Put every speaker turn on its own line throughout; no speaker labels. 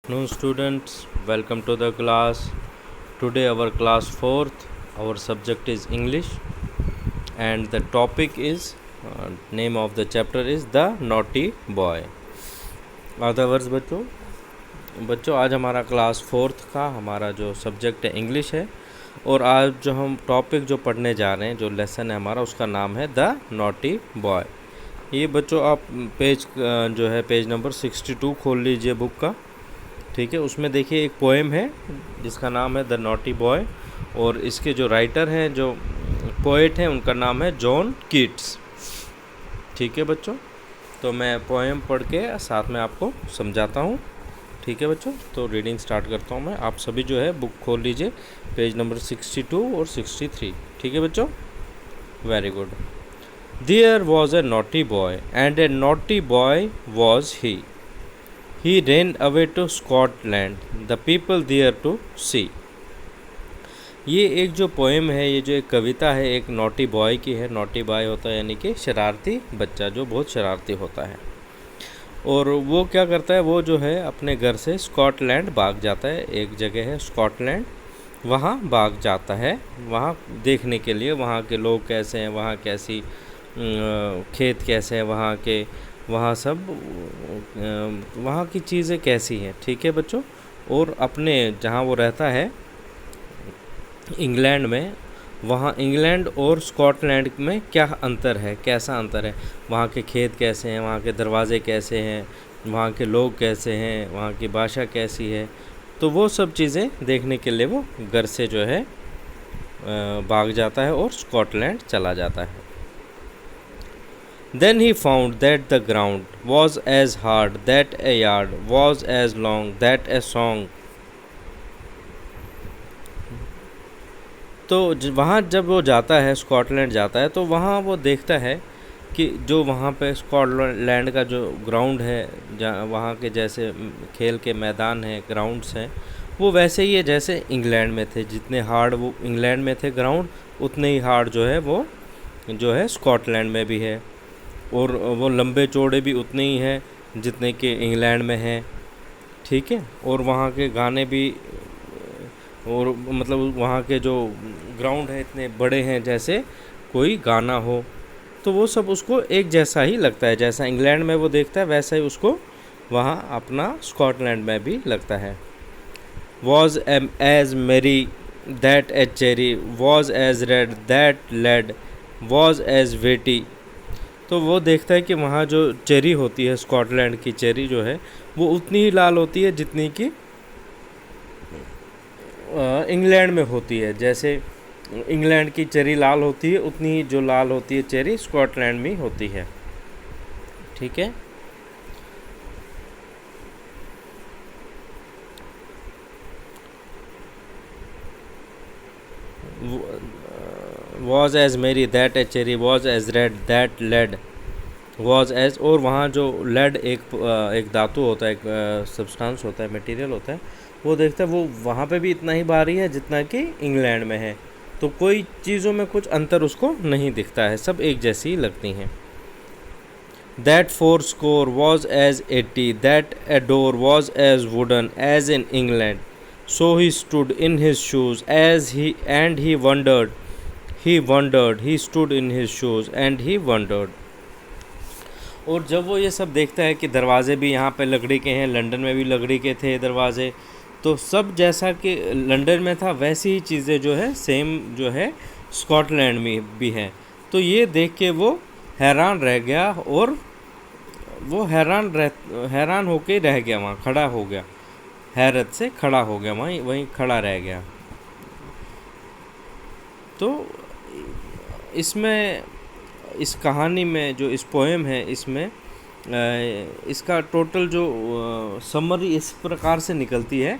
Afternoon students, welcome to the class. Today our class 4th, our subject is English and the topic is name of the chapter is The Naughty Boy. Otherwise बच्चों आज हमारा class 4th का हमारा जो subject है English है और आज जो हम टॉपिक जो पढ़ने जा रहे हैं जो लेसन है हमारा उसका नाम है द नॉटी बॉय। ये बच्चों आप पेज जो है पेज नंबर 62 खोल लीजिए बुक का, ठीक है। उसमें देखिए एक पोएम है जिसका नाम है द नॉटी बॉय और इसके जो राइटर हैं जो पोएट हैं उनका नाम है जॉन कीट्स, ठीक है बच्चों। तो मैं पोएम पढ़ के साथ में आपको समझाता हूँ, ठीक है बच्चों। तो रीडिंग स्टार्ट करता हूँ मैं। आप सभी जो है बुक खोल लीजिए पेज नंबर 62 और 63, ठीक है बच्चों। Very good. There was a naughty boy and a naughty boy was he. He ran away to Scotland, the people there to see. ये एक जो पोएम है, ये जो एक कविता है एक नॉटी बॉय की है। नॉटी बॉय होता है यानी कि शरारती बच्चा जो बहुत शरारती होता है। और वो क्या करता है, वो जो है अपने घर से स्कॉटलैंड भाग जाता है। एक जगह है स्कॉटलैंड, वहाँ भाग जाता है वहाँ देखने के लिए वहाँ के लोग कैसे हैं, वहाँ कैसी खेत कैसे हैं, वहाँ सब वहाँ की चीज़ें कैसी हैं, ठीक है बच्चों। और अपने जहाँ वो रहता है इंग्लैंड में, वहाँ इंग्लैंड और स्कॉटलैंड में क्या अंतर है, कैसा अंतर है, वहाँ के खेत कैसे हैं, वहाँ के दरवाज़े कैसे हैं, वहाँ के लोग कैसे हैं, वहाँ की भाषा कैसी है। तो वो सब चीज़ें देखने के लिए वो घर से जो है भाग जाता है और स्कॉटलैंड चला जाता है। Then he found that the ground was as hard, that a yard was as long, that a song. तो वहाँ जब वो जाता है स्कॉटलैंड जाता है तो वहाँ वो देखता है कि जो वहाँ पे स्कॉटलैंड का जो ग्राउंड है, जहाँ वहाँ के जैसे खेल के मैदान हैं, ग्राउंड्स हैं, वो वैसे ही है जैसे इंग्लैंड में थे। जितने हार्ड वो इंग्लैंड में थे ग्राउंड, उतने ही हार्ड जो है वो जो है स्कॉटलैंड में भी है। और वो लंबे चौड़े भी उतने ही हैं जितने कि इंग्लैंड में हैं, ठीक है। और वहाँ के गाने भी, और मतलब वहाँ के जो ग्राउंड है इतने बड़े हैं जैसे कोई गाना हो। तो वो सब उसको एक जैसा ही लगता है, जैसा इंग्लैंड में वो देखता है वैसा ही उसको वहाँ अपना स्कॉटलैंड में भी लगता है। Was as merry that a cherry, was as red that lead, was as weighty. तो वो देखता है कि वहाँ जो चेरी होती है, स्कॉटलैंड की चेरी जो है वो उतनी ही लाल होती है जितनी कि इंग्लैंड में होती है। जैसे इंग्लैंड की चेरी लाल होती है उतनी ही जो लाल होती है चेरी स्कॉटलैंड में होती है, ठीक है। Was as merry that a cherry, was as red that lead, was as. और वहाँ जो लेड एक धातु होता है, एक सब्सटेंस होता है, मटेरियल होता है, वो देखता है वो वहाँ पे भी इतना ही भारी है जितना कि इंग्लैंड में है। तो कोई चीज़ों में कुछ अंतर उसको नहीं दिखता है, सब एक जैसी ही लगती हैं। That 4 score was as 80, that a door was as wooden as in England, so he stood in his shoes as he and he wondered, he stood in his shoes and he wondered। और जब वो ये सब देखता है कि दरवाज़े भी यहाँ पे लकड़ी के हैं, लंदन में भी लकड़ी के थे दरवाज़े, तो सब जैसा कि लंदन में था वैसी ही चीज़ें जो है सेम जो है स्कॉटलैंड में भी हैं। तो ये देख के वो हैरान रह गया और वो हैरान होके रह गया, वहाँ खड़ा हो गया, हैरत से खड़ा हो गया, वहीं खड़ा रह गया। तो इसमें इस कहानी में जो इस पोएम है इसमें इसका टोटल जो समरी इस प्रकार से निकलती है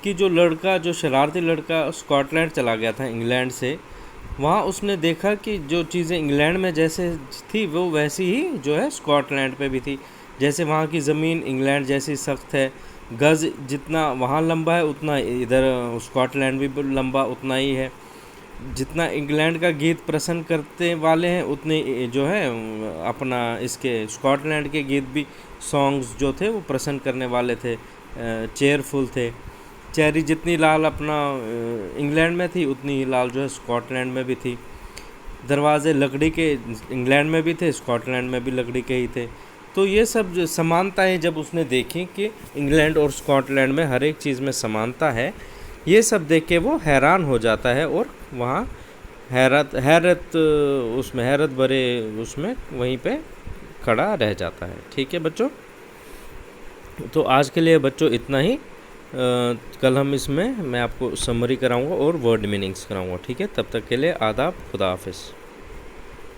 कि जो शरारती लड़का स्कॉटलैंड चला गया था इंग्लैंड से, वहाँ उसने देखा कि जो चीज़ें इंग्लैंड में जैसे थी वो वैसी ही जो है स्कॉटलैंड पे भी थी। जैसे वहाँ की ज़मीन इंग्लैंड जैसी सख्त है, गज़ जितना वहाँ लंबा है उतना इधर स्कॉटलैंड भी लंबा उतना ही है। जितना इंग्लैंड का गीत पसंद करते वाले हैं उतने जो है अपना इसके स्कॉटलैंड के गीत भी सॉन्ग्स जो थे वो पसंद करने वाले थे। चेयरफुल थे। चेरी जितनी लाल अपना इंग्लैंड में थी उतनी ही लाल जो है स्कॉटलैंड में भी थी। दरवाजे लकड़ी के इंग्लैंड में भी थे, स्कॉटलैंड में भी लकड़ी के ही थे। तो ये सब जो समानताएं जब उसने देखी कि इंग्लैंड और स्कॉटलैंड में हर एक चीज़ में समानता है, ये सब देख के वो हैरान हो जाता है और वहाँ हैरत भरे उसमें वहीं पे खड़ा रह जाता है। ठीक है बच्चों, तो आज के लिए बच्चों इतना ही। कल हम इसमें मैं आपको समरी कराऊंगा और वर्ड मीनिंग्स कराऊंगा। ठीक है, तब तक के लिए आदाब, खुदा हाफिज़।